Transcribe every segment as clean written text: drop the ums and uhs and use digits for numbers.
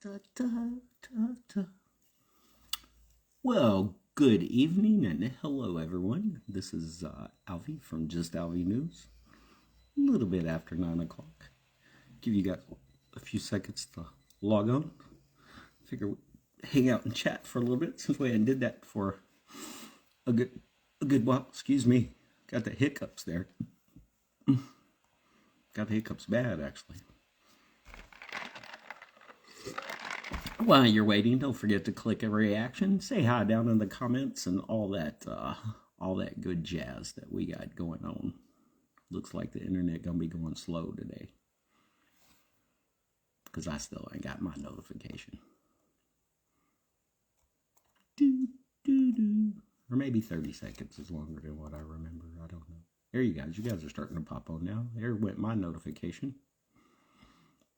Da, da, da, da. Well, good evening and hello, everyone. This is Alvie from Just Alvie News. A little bit after 9 o'clock. Give you guys a few seconds to log on. Figure we'd hang out and chat for a little bit since we hadn't did that for a good while. Excuse me. Got the hiccups there. Got the hiccups bad, actually. While you're waiting, don't forget to click a reaction, say hi down in the comments, and all that good jazz that we got going on. Looks like the internet gonna be going slow today, because I still ain't got my notification. Or maybe 30 seconds is longer than what I remember. I don't know. There you guys. You guys are starting to pop on now. There went my notification.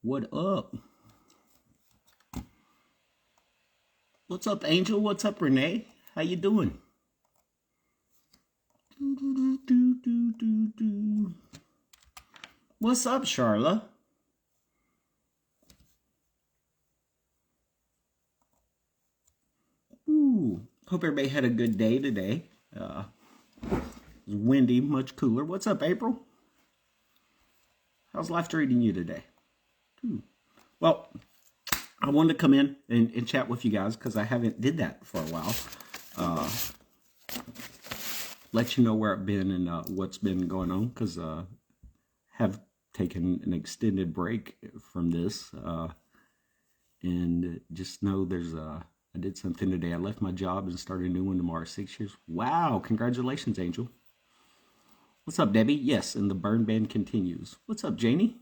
What up? What's up, Angel? What's up, Renee? How you doing? What's up, Charla? Ooh, hope everybody had a good day today. It was windy, much cooler. What's up, April? How's life treating you today? Well, I wanted to come in and chat with you guys because I haven't did that for a while. Let you know where I've been and what's been going on, because have taken an extended break from this, and just know there's I did something today. I left my job and started a new one tomorrow. 6 years. Wow! Congratulations, Angel. What's up, Debbie? Yes, and the burn ban continues. What's up, Janie?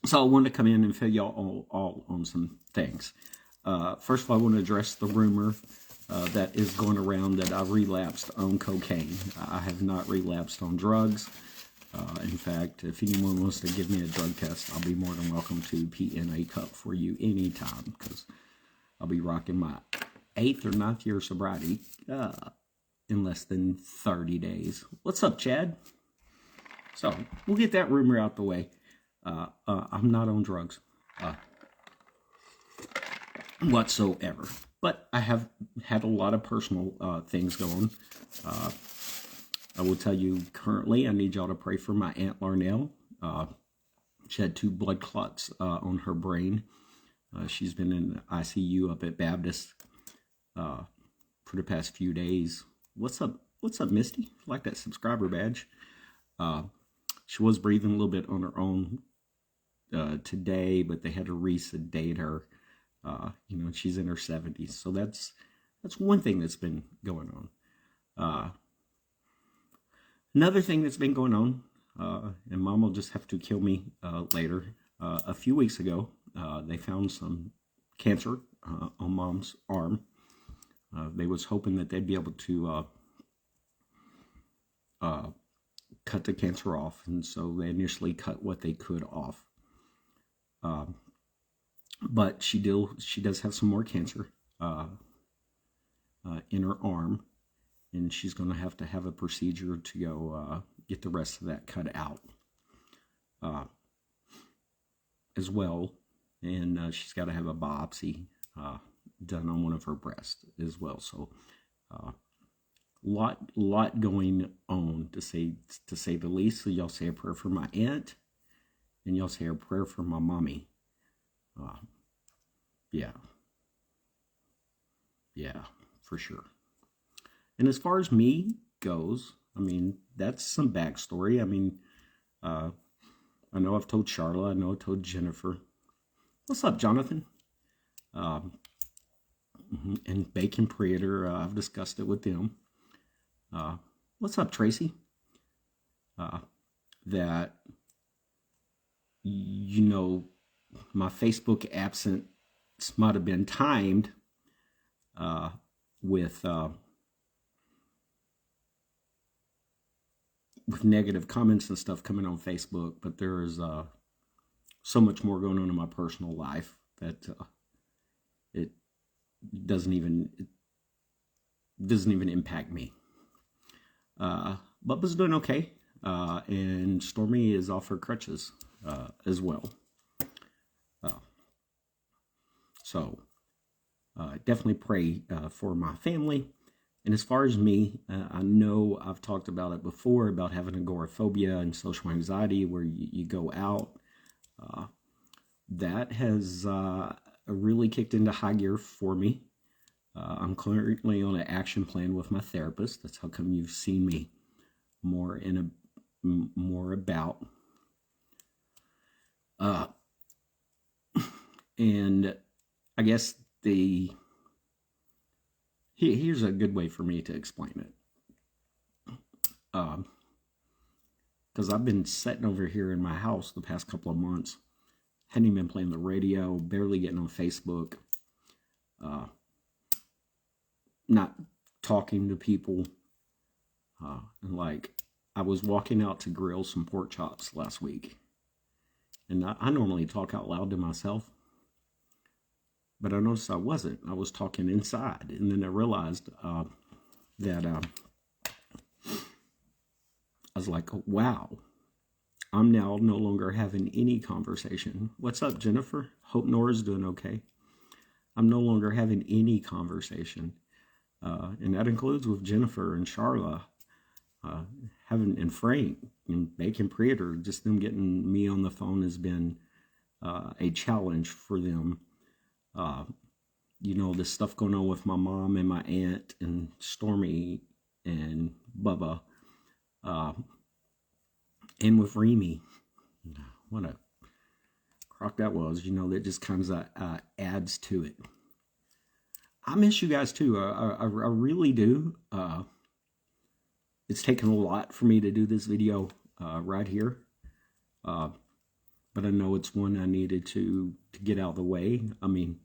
So I wanted to come in and fill y'all all on some things. First of all, I want to address the rumor that is going around that I relapsed on cocaine. I have not relapsed on drugs. In fact, if anyone wants to give me a drug test, I'll be more than welcome to PN a cup for you anytime, because I'll be rocking my 8th or 9th year of sobriety in less than 30 days. What's up, Chad? So we'll get that rumor out the way. I'm not on drugs whatsoever, but I have had a lot of personal things going. I will tell you currently, I need y'all to pray for my Aunt Larnell. She had 2 blood clots on her brain. She's been in the ICU up at Baptist for the past few days. What's up, Misty? Like that subscriber badge. She was breathing a little bit on her own today, but they had to resedate her. She's in her 70s, so that's one thing that's been going on. Another thing that's been going on, and Mom will just have to kill me later. A few weeks ago, they found some cancer on Mom's arm. They was hoping that they'd be able to cut the cancer off, and so they initially cut what they could off. But she does have some more cancer in her arm, and she's going to have a procedure to go get the rest of that cut out as well, and she's got to have a biopsy done on one of her breasts as well. So lot going on, to say the least. So y'all say a prayer for my aunt, and y'all say a prayer for my mommy. Yeah, for sure. And as far as me goes, I mean, that's some backstory. I mean, I know I've told Charlotte, I know I told Jennifer. What's up, Jonathan? And Bacon Prater, I've discussed it with them. What's up, Tracy? That, my Facebook absence might have been timed with negative comments and stuff coming on Facebook, but there is so much more going on in my personal life that it doesn't even impact me. Bubba's doing okay, and Stormy is off her crutches as well. So definitely pray for my family. And as far as me, I know I've talked about it before, about having agoraphobia and social anxiety where you go out. That has really kicked into high gear for me. I'm currently on an action plan with my therapist. That's how come you've seen me more about. And I guess here's a good way for me to explain it. Because I've been sitting over here in my house the past couple of months, hadn't even been playing the radio, barely getting on Facebook, not talking to people. And like, I was walking out to grill some pork chops last week, and I normally talk out loud to myself, but I noticed I wasn't. I was talking inside, and then I realized that I was like, wow, I'm now no longer having any conversation. What's up, Jennifer? Hope Nora's doing okay. I'm no longer having any conversation. And that includes with Jennifer and Charla, and Frank and Bacon Predator. Just them getting me on the phone has been a challenge for them. The stuff going on with my mom and my aunt and Stormy and Bubba. And with Remy. What a crock that was, that just kind of adds to it. I miss you guys too. I really do. It's taken a lot for me to do this video right here. But I know it's one I needed to get out of the way. I mean,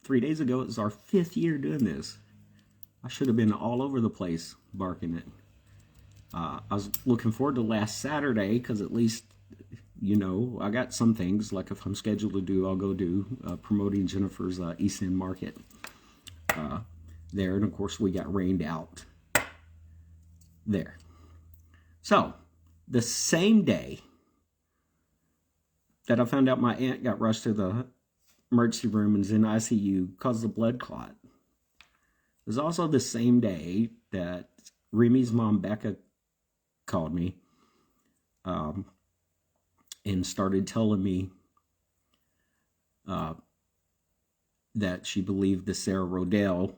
3 days ago, it was our 5th year doing this. I should have been all over the place barking it. I was looking forward to last Saturday because at least, I got some things, like if I'm scheduled to do, I'll go do promoting Jennifer's East End Market there. And of course, we got rained out there. So, the same day that I found out my aunt got rushed to the emergency room and is in ICU because of blood clot, it was also the same day that Remy's mom, Becca, called me and started telling me that she believed that Sarah Rodell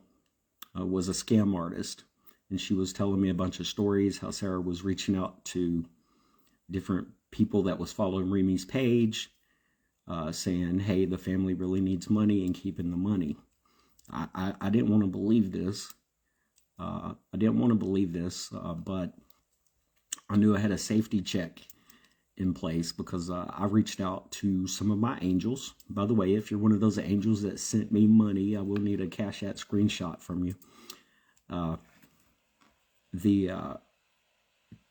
was a scam artist. And she was telling me a bunch of stories, how Sarah was reaching out to different people that was following Remy's page, saying, hey, the family really needs money, and keeping the money. I didn't want to believe this. But I knew I had a safety check in place because I reached out to some of my angels. By the way, if you're one of those angels that sent me money, I will need a Cash App screenshot from you.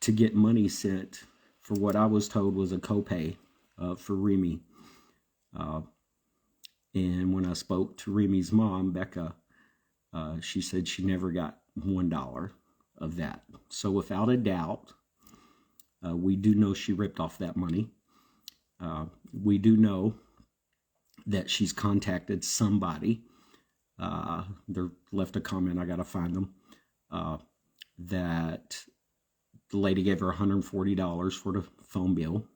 To get money sent for what I was told was a copay for Remy. And when I spoke to Remy's mom, Becca, she said she never got $1 of that. So without a doubt, we do know she ripped off that money. We do know that she's contacted somebody. They left a comment, I gotta find them, that the lady gave her $140 for the phone bill,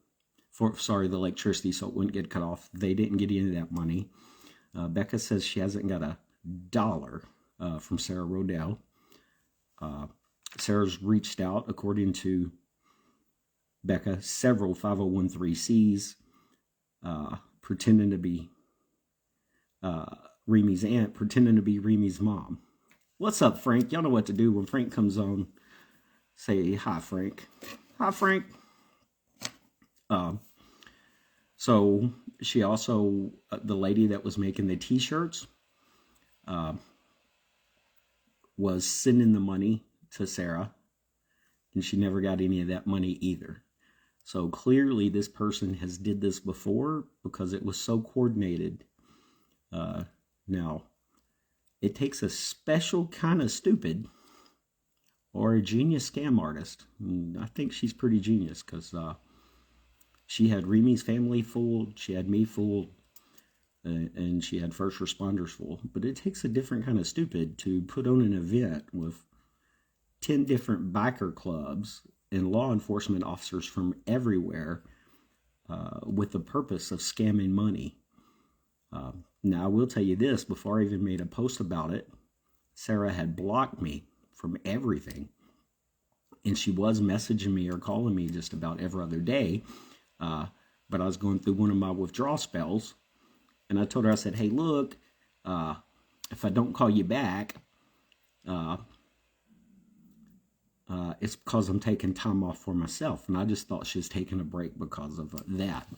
the electricity, so it wouldn't get cut off. They didn't get any of that money. Becca says she hasn't got $1 from Sarah Rodell. Sarah's reached out, according to Becca, several 501(c)(3)s, pretending to be Remy's aunt, pretending to be Remy's mom. What's up, Frank? Y'all know what to do when Frank comes on. Say hi, Frank. Hi, Frank. So she also, the lady that was making the t-shirts, was sending the money to Sarah, and she never got any of that money either. So clearly this person has did this before because it was so coordinated. Now, it takes a special kind of stupid or a genius scam artist. And I think she's pretty genius because she had Remy's family fooled. She had me fooled. and she had first responders full. But it takes a different kind of stupid to put on an event with 10 different biker clubs and law enforcement officers from everywhere with the purpose of scamming money. Now, I will tell you this, before I even made a post about it, Sarah had blocked me from everything. And she was messaging me or calling me just about every other day. But I was going through one of my withdrawal spells. And I told her, I said, hey, look, if I don't call you back, it's because I'm taking time off for myself. And I just thought she was taking a break because of that.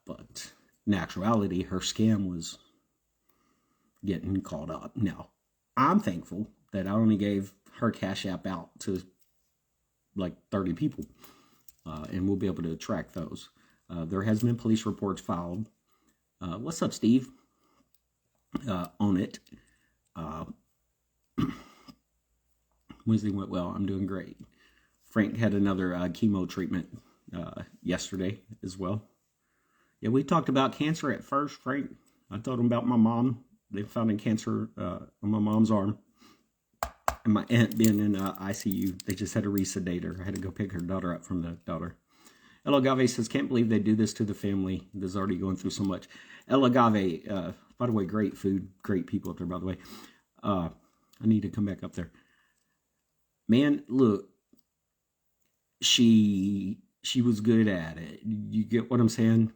But in actuality, her scam was getting caught up. Now, I'm thankful that I only gave her Cash App out to like 30 people. And we'll be able to track those. There has been police reports filed. What's up, Steve? On it. Wednesday went well. I'm doing great. Frank had another chemo treatment yesterday as well. Yeah, we talked about cancer at first, Frank. I told him about my mom. They found a cancer on my mom's arm. And my aunt being in ICU. They just had to resedate her. I had to go pick her daughter up from the daughter. El Agave says, can't believe they do this to the family. That's already going through so much. El Agave, by the way, great food. Great people up there, by the way. I need to come back up there. Man, look, she was good at it. You get what I'm saying?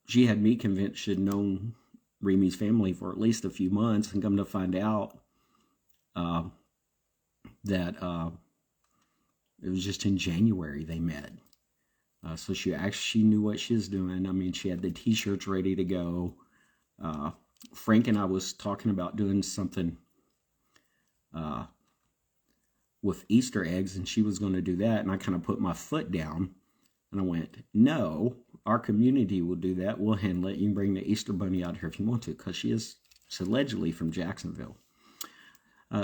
She had me convinced she'd known Remy's family for at least a few months, and come to find out that it was just in January they met. So she actually knew what she was doing. I mean, she had the t-shirts ready to go. Frank and I was talking about doing something with Easter eggs, and she was going to do that. And I kind of put my foot down, and I went, no, our community will do that. We'll handle it. You can bring the Easter Bunny out here if you want to, because she's allegedly from Jacksonville.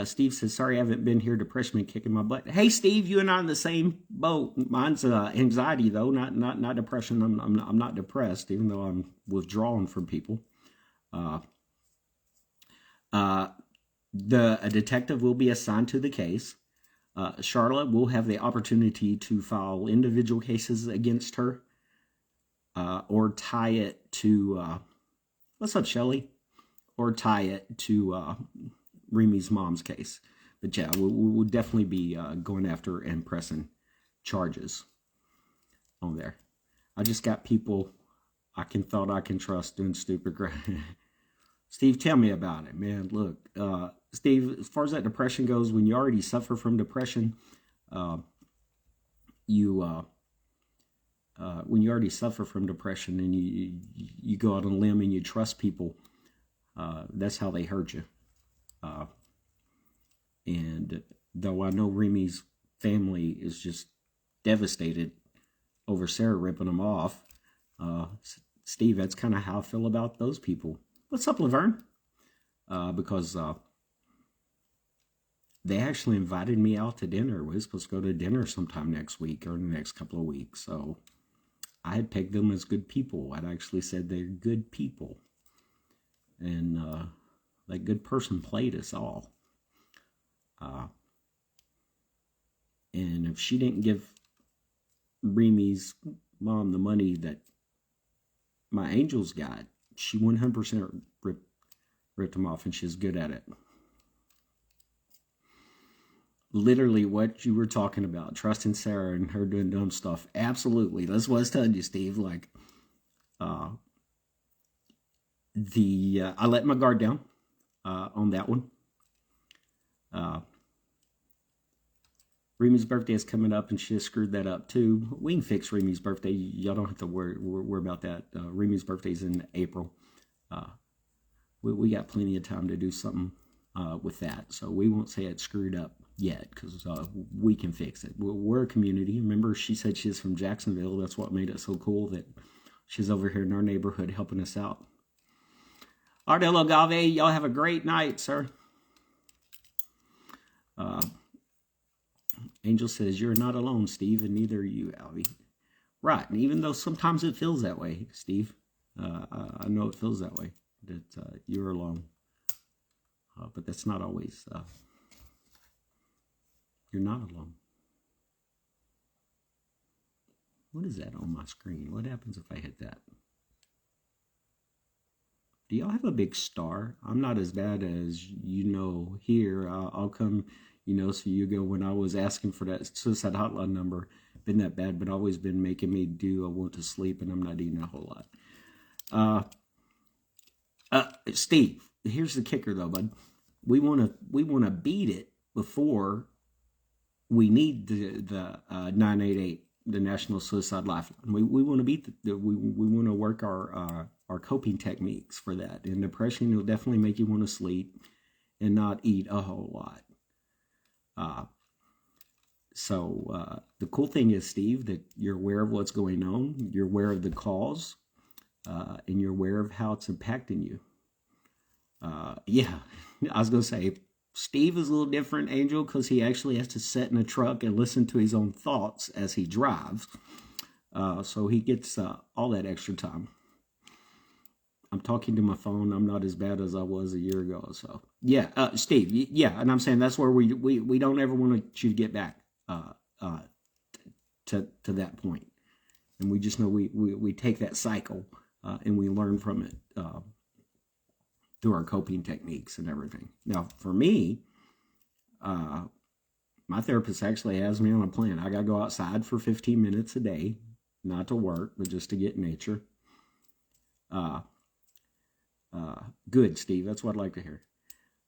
Steve says, sorry, I haven't been here. Depression been kicking my butt. Hey, Steve, you and I in the same boat. Mine's anxiety, though, not depression. I'm not depressed, even though I'm withdrawing from people. A detective will be assigned to the case. Charlotte will have the opportunity to file individual cases against her, or tie it to, what's up, Shelly? Or tie it to Remy's mom's case. But yeah, we'll definitely be going after and pressing charges on there. I just got people I thought I can trust doing stupid crap. Steve, tell me about it, man. Look, Steve, as far as that depression goes, when you already suffer from depression, when you already suffer from depression and you go out on a limb and you trust people, that's how they hurt you. And though I know Remy's family is just devastated over Sarah ripping them off, Steve, that's kind of how I feel about those people. What's up, Laverne? Because they actually invited me out to dinner. We were supposed to go to dinner sometime next week or in the next couple of weeks. So I had pegged them as good people. I'd actually said they're good people. And that good person played us all. And if she didn't give Remy's mom the money that my angels got, she 100% ripped them off, and she's good at it. Literally what you were talking about, trusting Sarah and her doing dumb stuff. Absolutely. That's what I was telling you, Steve. Like, I let my guard down on that one. Remy's birthday is coming up, and she has screwed that up too. We can fix Remy's birthday. Y'all don't have to worry about that. Remy's birthday is in April. We got plenty of time to do something with that. So we won't say it's screwed up yet, because we can fix it. We're a community. Remember, she said she's from Jacksonville. That's what made it so cool that she's over here in our neighborhood helping us out. Ardell Agave, y'all have a great night, sir. Angel says, you're not alone, Steve, and neither are you, Alvie. Right. And even though sometimes it feels that way, Steve, I know it feels that way, that you're alone. But that's not always, you're not alone. What is that on my screen? What happens if I hit that? Do y'all have a big star? I'm not as bad as here. I'll come, so you go, when I was asking for that suicide hotline number, been that bad, but always been making me do I want to sleep, and I'm not eating a whole lot. Steve, here's the kicker though, bud. We want to beat it before we need the 988, the National Suicide Lifeline. We want to beat we want to work our coping techniques for that. And depression will definitely make you want to sleep and not eat a whole lot. So the cool thing is, Steve, that you're aware of what's going on, you're aware of the cause, and you're aware of how it's impacting you. Yeah, I was going to say, Steve is a little different, Angel, because he actually has to sit in a truck and listen to his own thoughts as he drives. So he gets all that extra time. I'm talking to my phone. I'm not as bad as I was a year ago. So yeah, Steve. Yeah, and I'm saying that's where we don't ever want you to get back to that point. And we just know we take that cycle and we learn from it through our coping techniques and everything. Now, for me, my therapist actually has me on a plan. I got to go outside for 15 minutes a day, not to work, but just to get nature. Good, Steve. That's what I'd like to hear.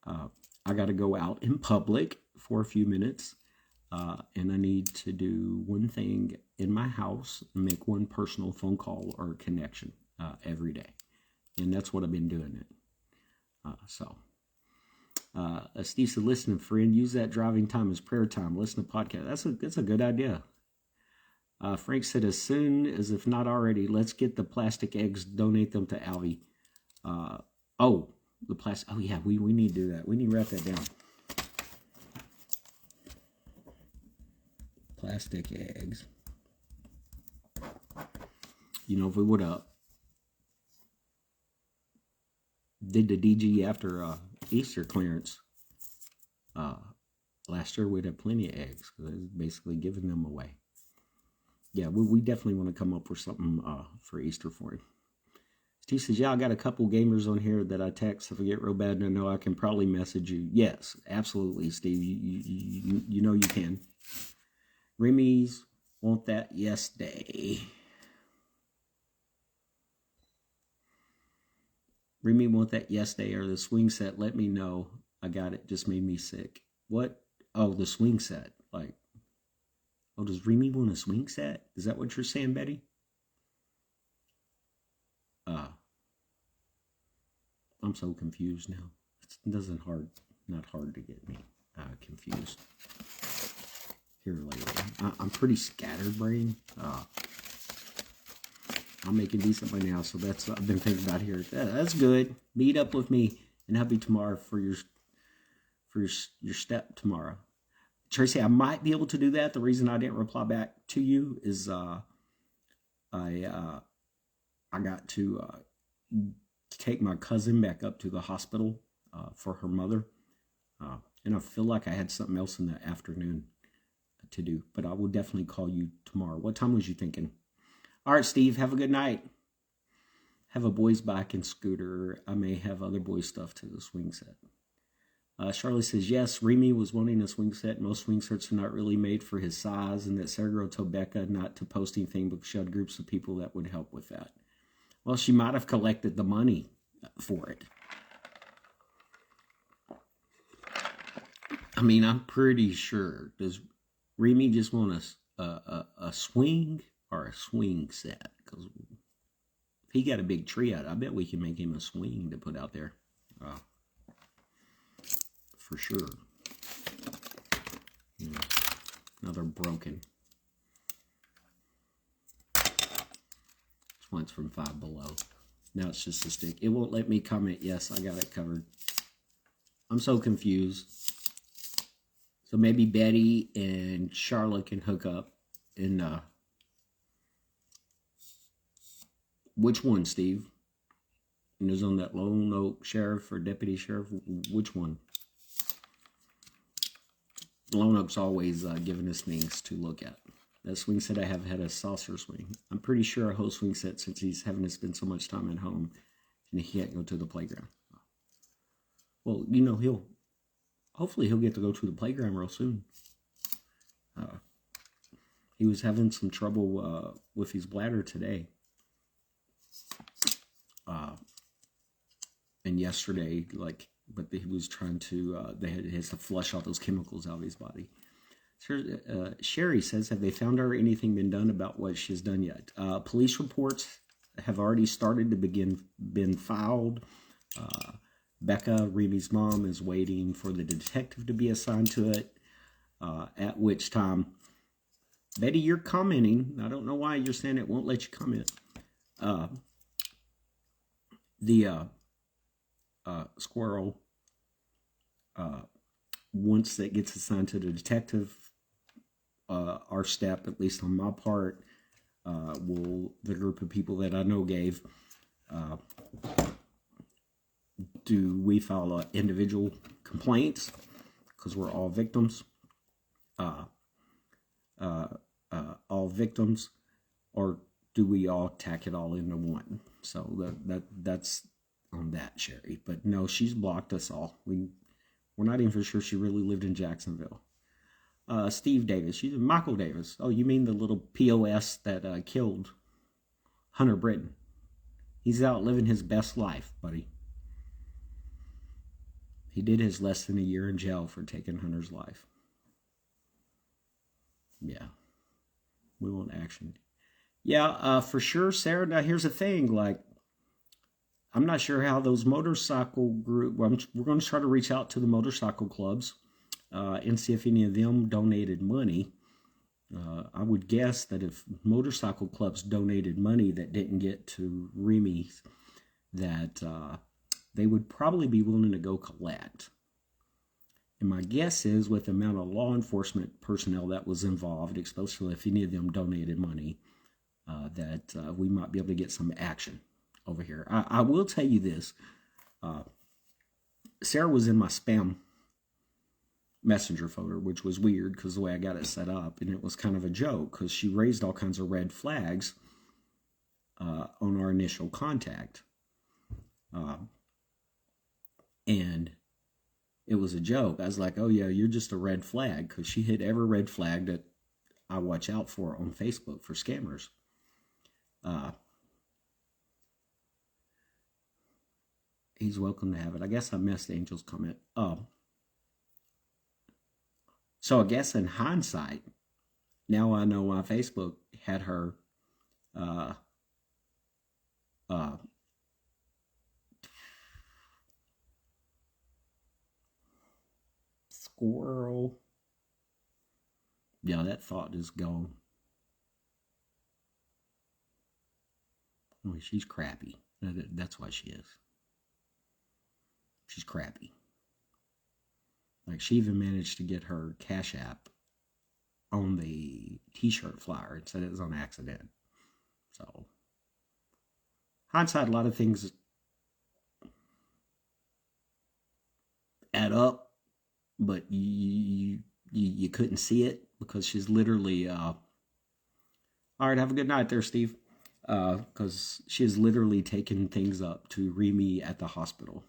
I got to go out in public for a few minutes, and I need to do one thing in my house, make one personal phone call or connection every day. And that's what I've been doing it. Steve said, listen, friend, use that driving time as prayer time. Listen to podcast. That's a good idea. Frank said, as soon as, if not already, let's get the plastic eggs, donate them to Alvie. The plastic. Oh yeah, we need to do that. We need to write that down. Plastic eggs. If we would have did the DG after Easter clearance last year, we'd have plenty of eggs because I was basically giving them away. Yeah, we definitely want to come up with something for Easter for him. Steve says, yeah, I got a couple gamers on here that I text if I get real bad and I know I can probably message you. Yes, absolutely, Steve. You know you can. Remy's want that yes day. Remy want that yes day or the swing set. Let me know. I got it. Just made me sick. What? Oh, the swing set. Like, oh, does Remy want a swing set? Is that what you're saying, Betty? I'm so confused now. It not hard to get me confused. Here later. I'm pretty scatterbrained. I'm making decent by now, so that's what I've been thinking about here. That's good. Meet up with me and help me tomorrow for your step tomorrow. Tracy, I might be able to do that. The reason I didn't reply back to you is I got to take my cousin back up to the hospital for her mother, and I feel like I had something else in the afternoon to do, but I will definitely call you tomorrow. What time was you thinking? All right, Steve, have a good night. Have a boys bike and scooter. I may have other boys stuff to the swing set. Charlie says, yes, Remy was wanting a swing set. Most swing sets are not really made for his size, and that Sarah Girl told Becca not to post anything because she had groups of people that would help with that. Well, she might have collected the money for it. I mean, I'm pretty sure. Does Remy just want a swing or a swing set? Because if he got a big tree out, I bet we can make him a swing to put out there. For sure. Another broken. This one's from Five Below. Now it's just a stick. It won't let me comment. Yes, I got it covered. I'm so confused. So maybe Betty and Charlotte can hook up and Which one, Steve? And it was on that Lone Oak Sheriff or Deputy Sheriff. Which one? Lone Oak's always giving us things to look at. That swing set I have had a saucer swing. I'm pretty sure a whole swing set, since he's having to spend so much time at home and he can't go to the playground. Well, you know, hopefully he'll get to go to the playground real soon. He was having some trouble with his bladder today. And yesterday, but he was trying to, he has to flush all those chemicals out of his body. Sherry says, have they found out anything been done about what she's done yet? Police reports have already started to been filed. Becca, Remy's mom, is waiting for the detective to be assigned to it, at which time, Betty, you're commenting. I don't know why you're saying it won't let you comment. Squirrel, once that gets assigned to the detective, our step, at least on my part, the group of people that I know gave, do we file individual complaints because we're all victims, or do we all tack it all into one? So that's on that, Sherry. But no, she's blocked us all. We're not even for sure she really lived in Jacksonville. Steve Davis, Michael Davis. Oh, you mean the little POS that killed Hunter Britton? He's out living his best life, buddy. He did his less than a year in jail for taking Hunter's life. Yeah. We want action. Yeah, for sure, Sarah. Now, here's the thing. I'm not sure how those motorcycle group... we're going to try to reach out to the motorcycle clubs and see if any of them donated money. I would guess that if motorcycle clubs donated money that didn't get to Remy, that they would probably be willing to go collect. And my guess is, with the amount of law enforcement personnel that was involved, especially if any of them donated money, that we might be able to get some action over here. I will tell you this. Sarah was in my spam messenger folder, which was weird because the way I got it set up, and it was kind of a joke because she raised all kinds of red flags on our initial contact. And it was a joke. I was like, oh yeah, you're just a red flag, because she hit every red flag that I watch out for on Facebook for scammers. He's welcome to have it. I guess I missed Angel's comment. So I guess in hindsight, now I know why Facebook had her squirrel. Yeah, that thought is gone. Oh, she's crappy. That's why she is. She's crappy. She even managed to get her Cash App on the t-shirt flyer and said it was on accident. So, hindsight, a lot of things add up, but you couldn't see it because she's literally, all right, have a good night there, Steve. Because she is literally taking things up to Remy at the hospital.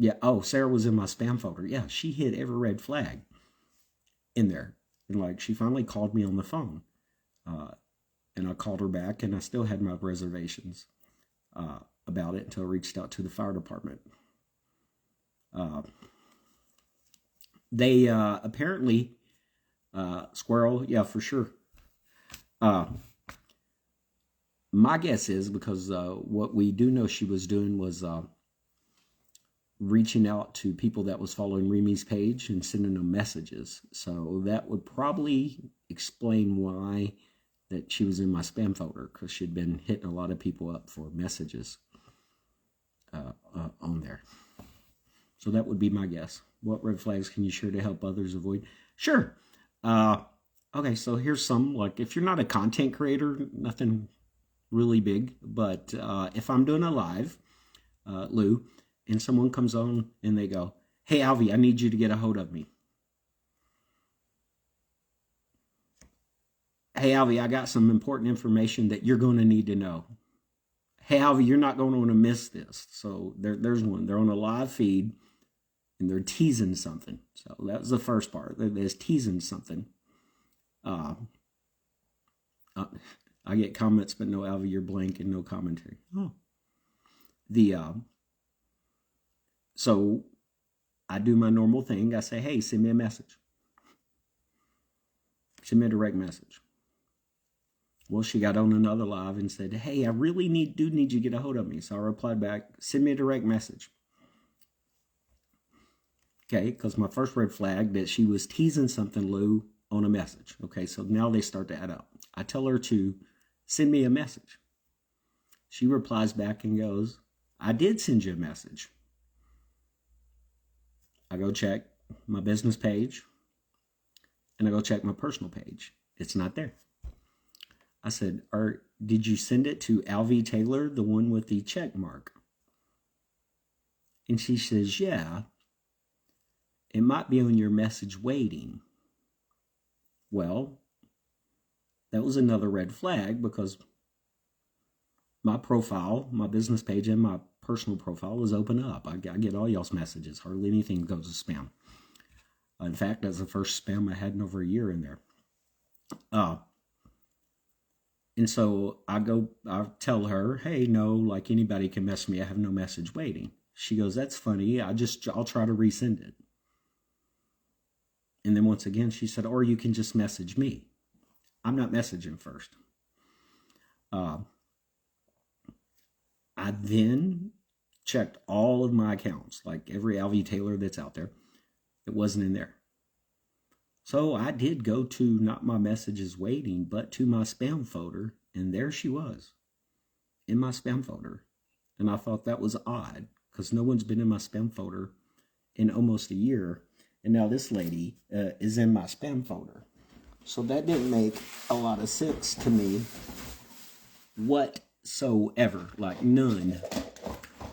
Yeah, oh, Sarah was in my spam folder. Yeah, she hit every red flag in there. And she finally called me on the phone. And I called her back, and I still had my reservations about it until I reached out to the fire department. They apparently, Squirrel, yeah, for sure. My guess is, because what we do know she was doing was reaching out to people that was following Remy's page and sending them messages. So that would probably explain why that she was in my spam folder, because she'd been hitting a lot of people up for messages on there. So that would be my guess. What red flags can you share to help others avoid? Sure. Okay, so here's some. If you're not a content creator, nothing really big, but if I'm doing a live, Lou, and someone comes on and they go, "Hey, Alvie, I need you to get a hold of me." "Hey, Alvie, I got some important information that you're going to need to know." "Hey, Alvie, you're not going to want to miss this." So there's one. They're on a live feed and they're teasing something. So that was the first part. They're teasing something. Uh, I get comments, but no, Alvie, you're blank and no commentary. Oh. So I do my normal thing. I say, "Hey, send me a message. Send me a direct message." Well, she got on another live and said, "Hey, I really do need you to get a hold of me." So I replied back, "Send me a direct message." Okay, because my first red flag that she was teasing something, Lou, on a message. Okay, so now they start to add up. I tell her to send me a message. She replies back and goes, "I did send you a message." I go check my business page and I go check my personal page. It's not there. I said, "Did you send it to Alvie Taylor, the one with the check mark?" And she says, "Yeah, it might be on your message waiting." Well, that was another red flag because my profile, my business page, and my personal profile was open up. I get all y'all's messages. Hardly anything goes to spam. In fact, that's the first spam I had in over a year in there. And so I tell her, "Hey, no, like anybody can mess me. I have no message waiting." She goes, "That's funny. I'll try to resend it." And then once again, she said, "Or you can just message me." I'm not messaging first. I then checked all of my accounts, like every Alvie Taylor that's out there. It wasn't in there. So I did go to not my messages waiting, but to my spam folder, and there she was in my spam folder. And I thought that was odd because no one's been in my spam folder in almost a year. And now this lady is in my spam folder. So that didn't make a lot of sense to me whatsoever. Like none.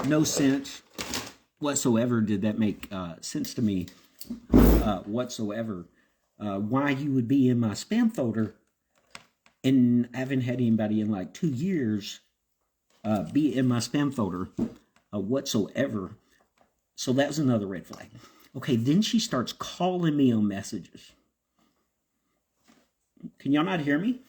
No sense whatsoever did that make sense to me whatsoever. Why you would be in my spam folder, and I haven't had anybody in like 2 years be in my spam folder whatsoever. So that was another red flag. Okay, then she starts calling me on messages. Can y'all not hear me?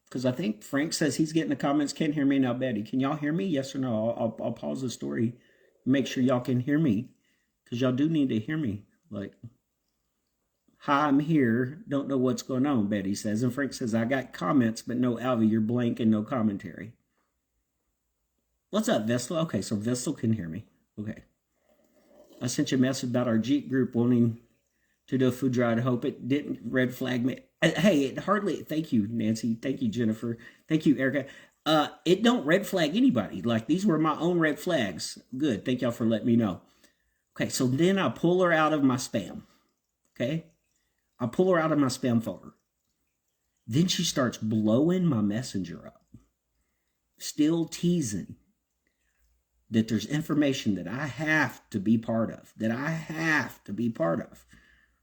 Because I think Frank says he's getting the comments, can't hear me now, Betty. Can y'all hear me? Yes or no? I'll pause the story, make sure y'all can hear me, because y'all do need to hear me. Like, "Hi, I'm here. Don't know what's going on," Betty says. And Frank says, "I got comments, but no Alvie, you're blank and no commentary." What's up, Vestal? Okay, so Vestal can hear me. Okay. I sent you a message about our Jeep group wanting to do a food drive. I hope it didn't red flag me. Hey, it hardly. Thank you, Nancy. Thank you, Jennifer. Thank you, Erica. It don't red flag anybody. Like, these were my own red flags. Good. Thank y'all for letting me know. Okay, so then I pull her out of my spam. Okay? I pull her out of my spam folder. Then she starts blowing my messenger up. Still teasing that there's information that I have to be part of.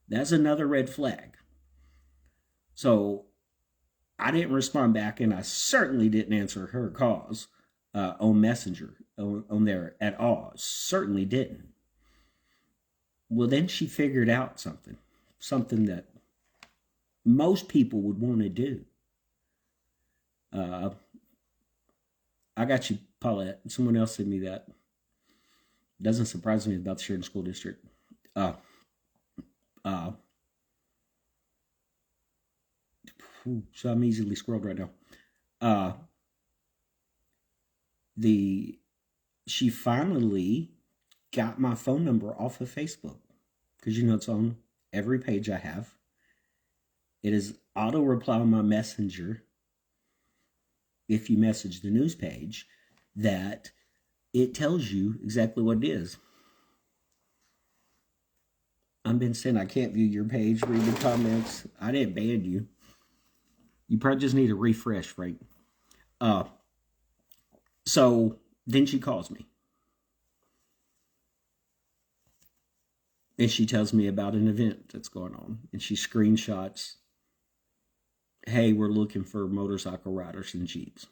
That's another red flag. So I didn't respond back, and I certainly didn't answer her calls on Messenger, on there at all. Certainly didn't. Well, then she figured out something that most people would want to do. I got you, Paulette. Someone else sent me that. Doesn't surprise me about the Sheridan School District. So I'm easily scrolled right now. She finally got my phone number off of Facebook, because it's on every page I have. It is auto reply on my messenger if you message the news page, that it tells you exactly what it is. I've been saying I can't view your page, read the comments. I didn't ban you. You probably just need a refresh, right? So then she calls me. And she tells me about an event that's going on. And she screenshots, hey, we're looking for motorcycle riders and Jeeps.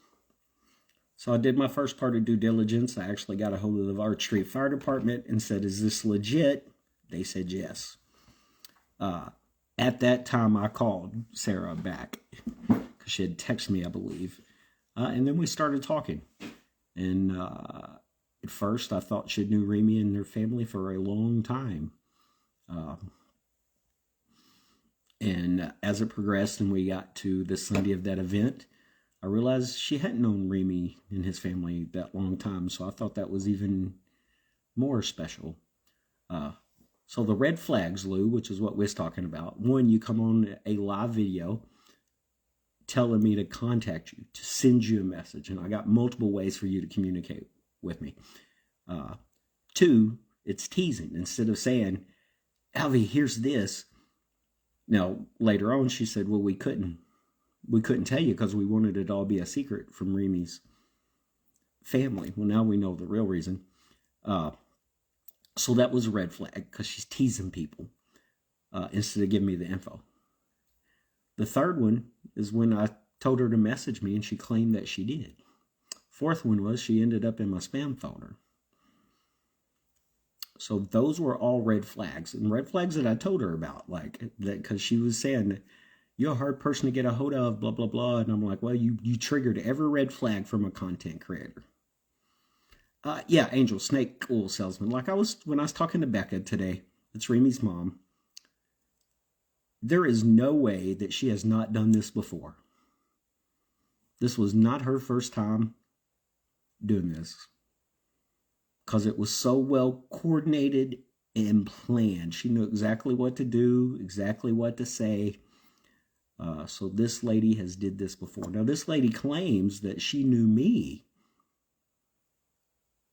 So I did my first part of due diligence. I actually got a hold of the Arch Street Fire Department and said, is this legit? They said yes. At that time, I called Sarah back because she had texted me, I believe. And then we started talking. And at first, I thought she knew Remy and their family for a long time. And as it progressed and we got to the Sunday of that event, I realized she hadn't known Remy and his family that long time. So I thought that was even more special. So the red flags, Lou, which is what we're talking about. One, you come on a live video telling me to contact you, to send you a message. And I got multiple ways for you to communicate with me. Two, it's teasing. Instead of saying, Alvie, here's this. Now, later on, she said, well, we couldn't tell you because we wanted it all be a secret from Remy's family. Well, now we know the real reason. So that was a red flag because she's teasing people instead of giving me the info. The third one is when I told her to message me and she claimed that she did. Fourth one was she ended up in my spam folder. So those were all red flags, and red flags that I told her about, like that, because she was saying, you're a hard person to get a hold of, blah, blah, blah. And I'm like, well, you triggered every red flag from a content creator. Yeah, Angel, snake oil salesman. Like when I was talking to Becca today, it's Remy's mom. There is no way that she has not done this before. This was not her first time doing this. Because it was so well coordinated and planned. She knew exactly what to do, exactly what to say. So this lady has did this before. Now, this lady claims that she knew me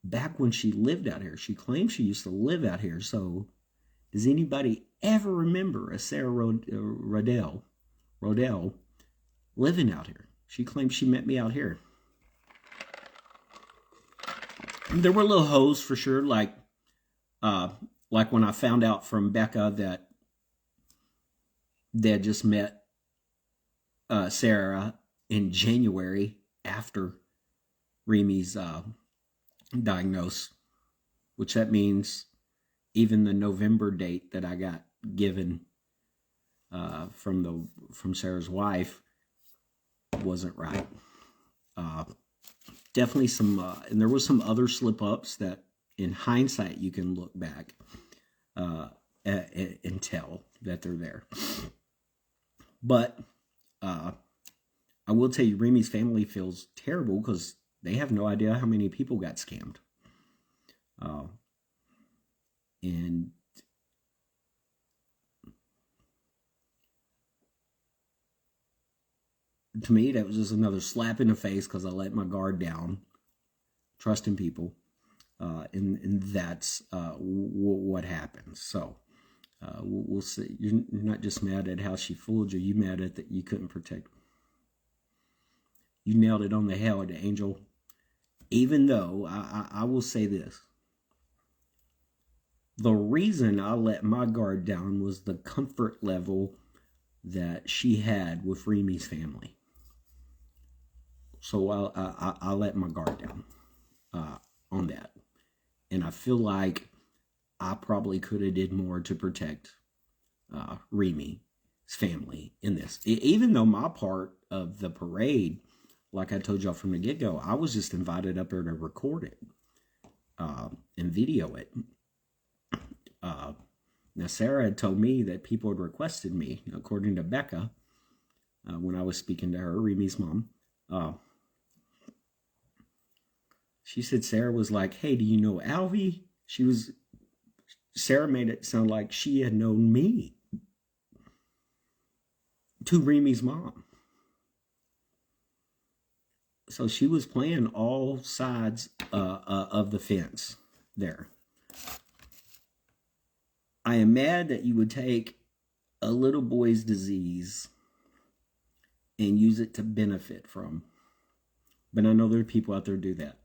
back when she lived out here. She claims she used to live out here. So does anybody ever remember a Sarah Rodell living out here? She claims she met me out here. There were little hoes for sure, like when I found out from Becca that they had just met Sarah in January after Remy's diagnosis, which that means even the November date that I got given from Sarah's wife wasn't right. Definitely some, and there was some other slip-ups that in hindsight you can look back and tell that they're there. But I will tell you, Remy's family feels terrible because they have no idea how many people got scammed. And to me, that was just another slap in the face because I let my guard down, trusting people, and that's what happens. So we'll see. You're not just mad at how she fooled you. You're mad at that you couldn't protect her. You nailed it on the head, Angel. Even though I will say this. The reason I let my guard down was the comfort level that she had with Remy's family. So I let my guard down on that. And I feel like I probably could have did more to protect Remy's family in this. Even though my part of the parade, like I told y'all from the get-go, I was just invited up there to record it and video it. Now, Sarah had told me that people had requested me, according to Becca, when I was speaking to her, Remy's mom. She said Sarah was like, hey, do you know Alvie? Sarah made it sound like she had known me to Remy's mom. So she was playing all sides of the fence there. I am mad that you would take a little boy's disease and use it to benefit from. But I know there are people out there who do that.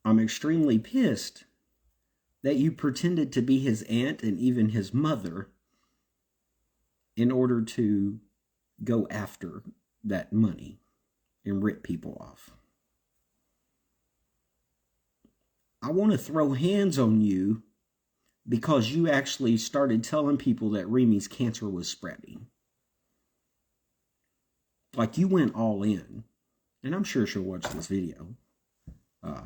I'm extremely pissed that you pretended to be his aunt and even his mother in order to go after that money and rip people off. I want to throw hands on you because you actually started telling people that Remy's cancer was spreading. Like, you went all in. And I'm sure she'll watch this video. I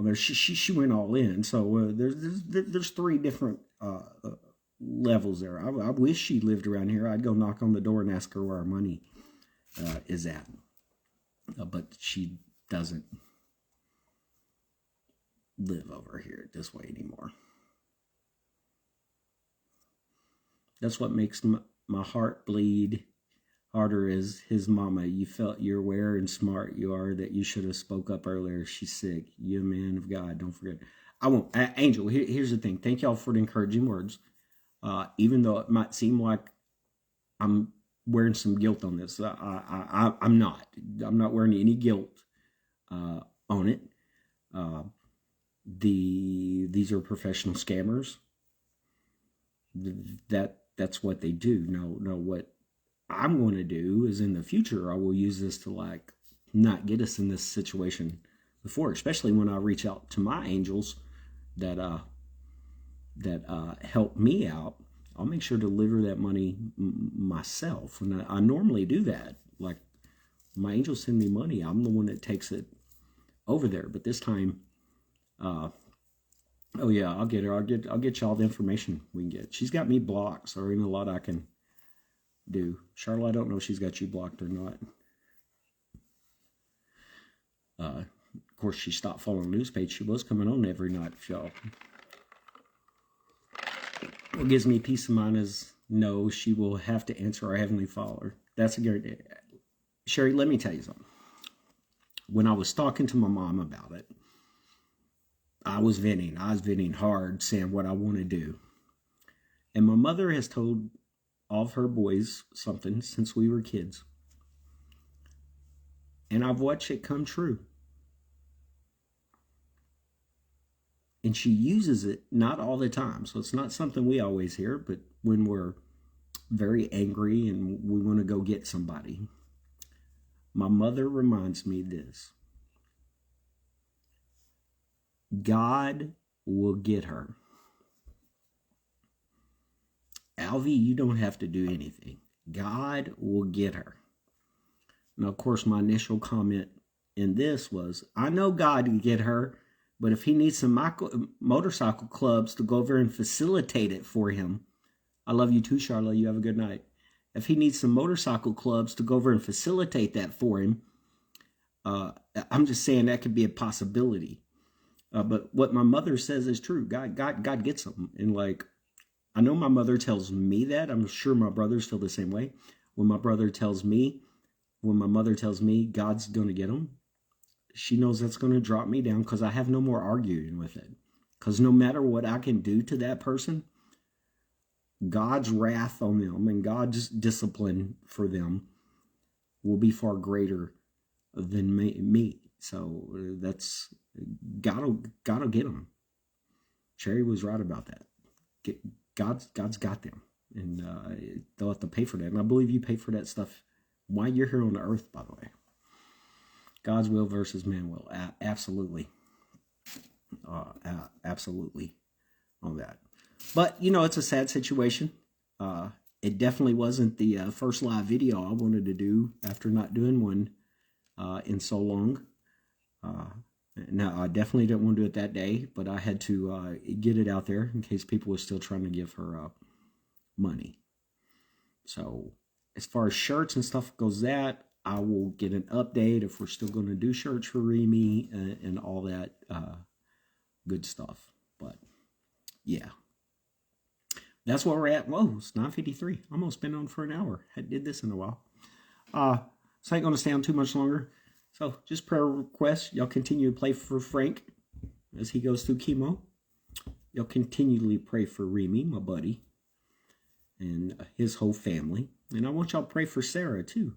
mean, she went all in. So there's three different levels there. I wish she lived around here. I'd go knock on the door and ask her where our money is at. But she doesn't live over here this way anymore. That's what makes my heart bleed harder is his mama. You felt you're aware and smart you are that you should have spoke up earlier. She's sick. You're a man of God. Don't forget. I won't. Angel, here's the thing. Thank y'all for the encouraging words. Even though it might seem like I'm wearing some guilt on this, I'm not. I'm not wearing any guilt on it. These are professional scammers. That's what they do. No, what I'm going to do is in the future, I will use this to like not get us in this situation before, especially when I reach out to my angels that help me out. I'll make sure to deliver that money myself. And I normally do that. Like, my angels send me money. I'm the one that takes it over there. But this time, oh yeah, I'll get her. I'll get y'all the information we can get. She's got me blocked, so there ain't a lot I can do. Charlotte, I don't know if she's got you blocked or not. Of course, she stopped following the news page. She was coming on every night, y'all. What gives me peace of mind is no, she will have to answer our Heavenly Father. That's a guarantee. Sherry, let me tell you something. When I was talking to my mom about it, I was venting hard, saying what I want to do. And my mother has told all of her boys something since we were kids. And I've watched it come true. And she uses it not all the time. So it's not something we always hear, but when we're very angry and we want to go get somebody. My mother reminds me this. God will get her. Alvie, you don't have to do anything. God will get her. Now, of course, my initial comment in this was, I know God can get her, but if he needs some motorcycle clubs to go over and facilitate it for him, I love you too, Charlotte. You have a good night. If he needs some motorcycle clubs to go over and facilitate that for him, I'm just saying that could be a possibility. But what my mother says is true. God gets them. And like, I know my mother tells me that. I'm sure my brothers feel the same way. When my mother tells me God's going to get them, she knows that's going to drop me down because I have no more arguing with it. Because no matter what I can do to that person, God's wrath on them and God's discipline for them will be far greater than me. So that's God'll get them. Cherry was right about that. God's got them, and they'll have to pay for that. And I believe you pay for that stuff while you're here on the earth. By the way, God's will versus man will. Absolutely, absolutely on that. But you know, it's a sad situation. It definitely wasn't the first live video I wanted to do after not doing one in so long. Now, I definitely didn't want to do it that day, but I had to get it out there in case people were still trying to give her money. So, as far as shirts and stuff goes, that I will get an update if we're still going to do shirts for Remy and all that good stuff. But, yeah. That's where we're at. Whoa, it's 9:53. Almost been on for an hour. I did this in a while. So I ain't going to stay on too much longer. So just prayer requests. Y'all continue to pray for Frank as he goes through chemo. y'all continually pray for Remy, my buddy, and his whole family. And I want y'all to pray for Sarah, too.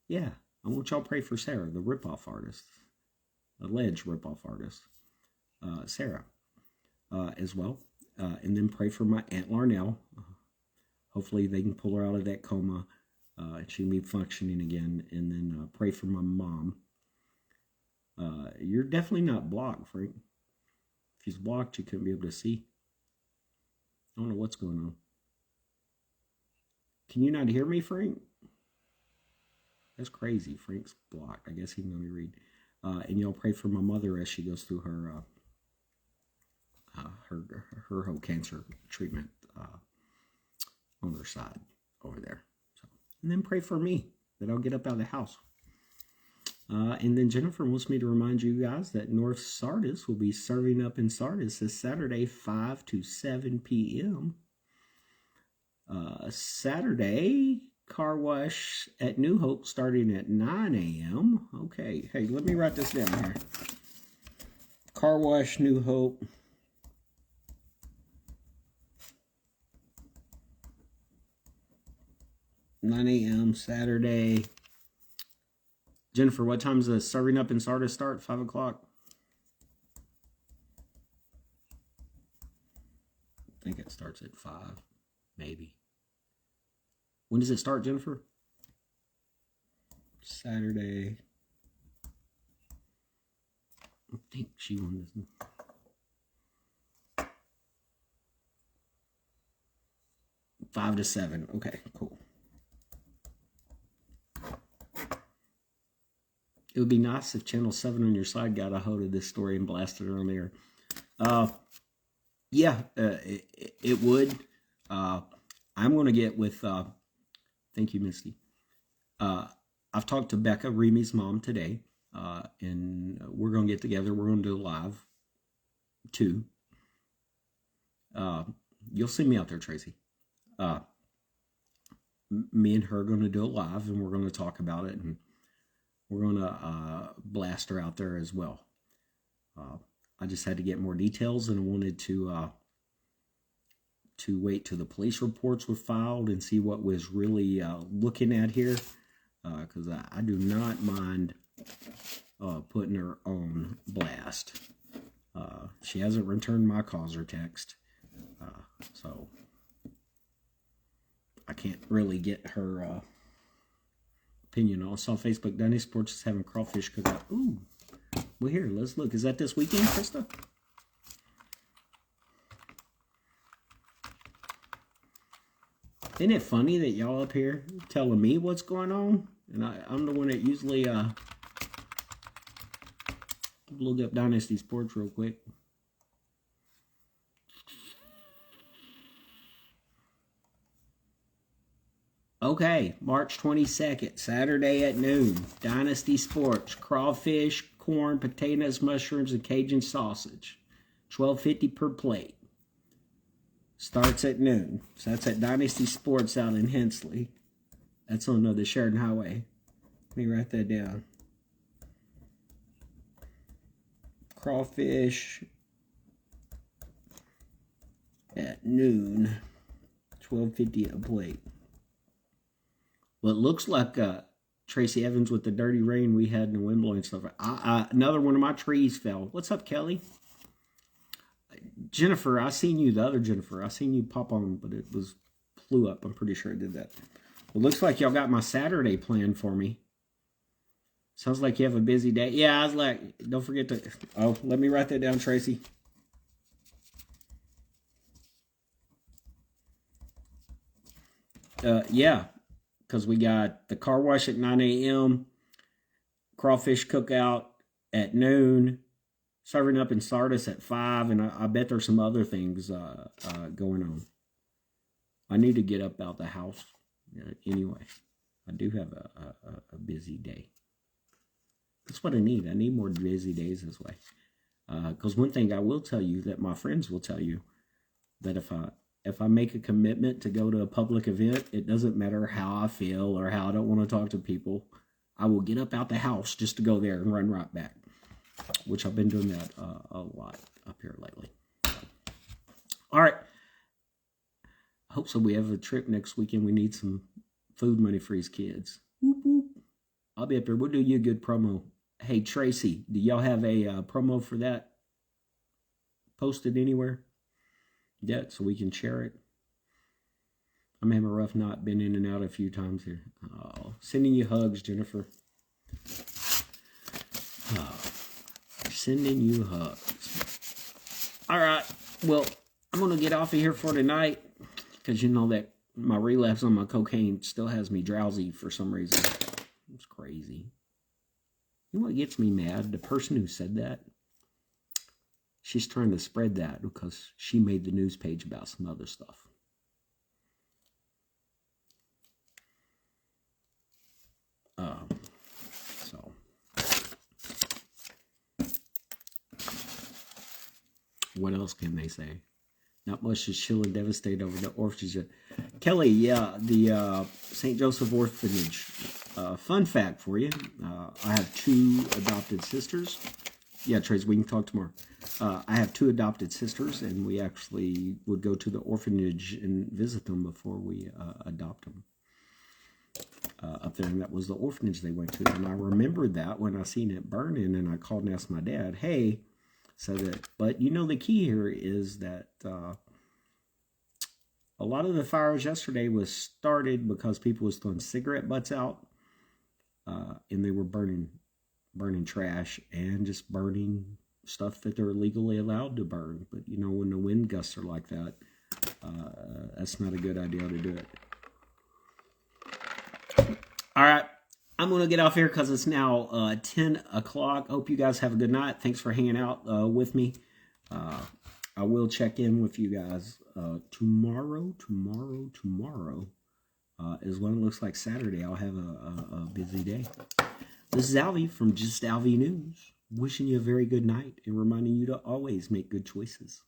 Yeah, I want y'all to pray for Sarah, the ripoff artist, alleged ripoff artist, Sarah, as well. And then pray for my Aunt Larnell. Hopefully they can pull her out of that coma and she can be functioning again. And then pray for my mom. You're definitely not blocked, Frank. If he's blocked, you couldn't be able to see. I don't know what's going on. Can you not hear me, Frank? That's crazy. Frank's blocked. I guess he can only read. And y'all pray for my mother as she goes through her whole cancer treatment on her side over there. So, and then pray for me that I'll get up out of the house. And then Jennifer wants me to remind you guys that North Sardis will be serving up in Sardis this Saturday, 5 to 7 p.m. Saturday, car wash at New Hope starting at 9 a.m. Okay, hey, let me write this down here. Car wash, New Hope. (9 a.m. Saturday. Jennifer, what time's the serving up in Sardis start? 5 o'clock? I think it starts at 5, maybe. When does it start, Jennifer? Saturday. I think she won this. 5 to 7. Okay, cool. It would be nice if Channel 7 on your side got a hold of this story and blasted it on there. It would. I'm going to get with... thank you, Misty. I've talked to Becca, Remy's mom, today. And we're going to get together. We're going to do a live, too. You'll see me out there, Tracy. Me and her are going to do a live, and we're going to talk about it, and we're going to blast her out there as well. I just had to get more details, and I wanted to wait till the police reports were filed and see what was really looking at here, because I do not mind putting her on blast. She hasn't returned my calls or text, so I can't really get her opinion. I saw Facebook Dynasty Sports is having crawfish cookout. Ooh, well, here, let's look. Is that this weekend, Krista? Isn't it funny that y'all up here telling me what's going on? And I'm the one that usually look up Dynasty Sports real quick. Okay, March 22nd, Saturday at noon. Dynasty Sports, crawfish, corn, potatoes, mushrooms, and Cajun sausage. $12.50 per plate. Starts at noon. So that's at Dynasty Sports out in Hensley. That's on the Sheridan Highway. Let me write that down. Crawfish at noon. $12.50 a plate. Well, it looks like Tracy Evans with the dirty rain we had in the wind blowing stuff. Another one of my trees fell. What's up, Kelly? Jennifer, I seen you, the other Jennifer. I seen you pop on, but it flew up. I'm pretty sure it did that. Well, looks like y'all got my Saturday planned for me. Sounds like you have a busy day. Yeah, I was like, don't forget to... Oh, let me write that down, Tracy. Yeah. Because we got the car wash at 9 a.m., crawfish cookout at noon, serving up in Sardis at 5, and I bet there's some other things going on. I need to get up out the house anyway. I do have a busy day. That's what I need. I need more busy days this way. Because one thing I will tell you that my friends will tell you, that if I make a commitment to go to a public event, it doesn't matter how I feel or how I don't want to talk to people. I will get up out the house just to go there and run right back, which I've been doing that a lot up here lately. All right. I hope so. We have a trip next weekend. We need some food money for his kids. Whoop, whoop. I'll be up there. We'll do you a good promo. Hey, Tracy, do y'all have a promo for that posted anywhere yet so we can share it? I'm having a rough night. Been in and out a few times here. Oh, sending you hugs, Jennifer. Oh, sending you hugs. All right. Well, I'm going to get off of here for tonight because you know that my relapse on my cocaine still has me drowsy for some reason. It's crazy. You know what gets me mad? The person who said that, she's trying to spread that because she made the news page about some other stuff. So what else can they say? Not much, just chilling, devastated over the orphanage. Kelly, yeah, the St. Joseph Orphanage. Fun fact for you, I have 2 adopted sisters. Yeah, Trace, we can talk tomorrow. I have 2 adopted sisters, and we actually would go to the orphanage and visit them before we adopt them. Up there, and that was the orphanage they went to. And I remembered that when I seen it burning, and I called and asked my dad, hey, so that, but you know, the key here is that a lot of the fires yesterday was started because people was throwing cigarette butts out, and they were burning trash and just burning stuff that they're legally allowed to burn. But you know, when the wind gusts are like that, that's not a good idea to do it. All right, I'm going to get off here because it's now 10 o'clock. Hope you guys have a good night. Thanks for hanging out with me. I will check in with you guys tomorrow. Is when it looks like Saturday. I'll have a busy day. This is Alvie from Just Alvie News, wishing you a very good night and reminding you to always make good choices.